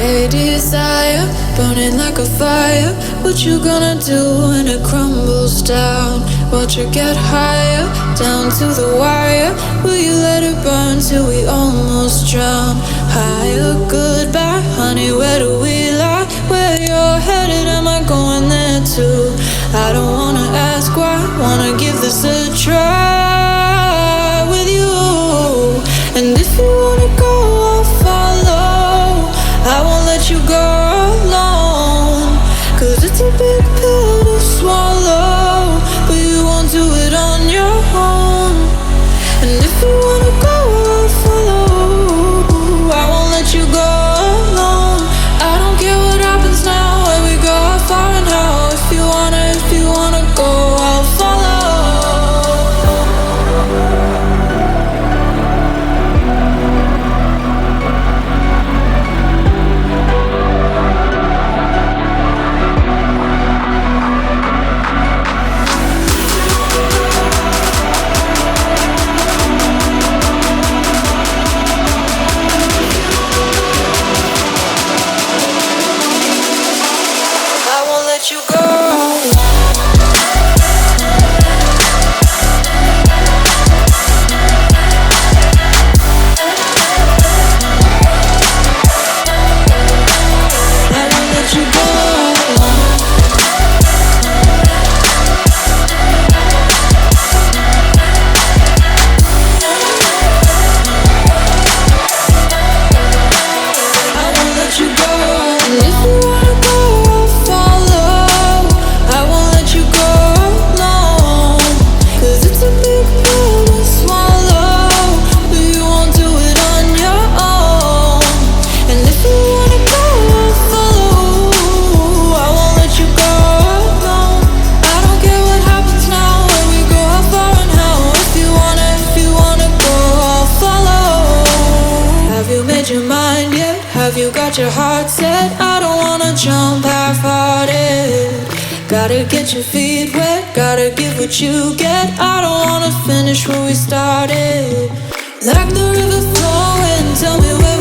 a desire, burning like a fire. What you gonna do when it crumbles down? Watch it get higher, down to the wire. Will you let it burn till we almost drown? Higher, goodbye, honey, where do we lie? Where you're headed, am I going there too? I don't wanna ask why, wanna give this a try with you. And if you wanna go, I'll follow. I won't let you go alone, 'cause it's a big pill to swallow, but you won't do it on your own. And if you wanna go, I'll follow. I won't let you go alone. I don't care what happens now, where we go, how far and how. If you wanna go, I'll follow. You go. Your mind yet? Have you got your heart set? I don't wanna jump half-hearted. Gotta get your feet wet, gotta give what you get. I don't wanna finish where we started. Like the river flowing, tell me where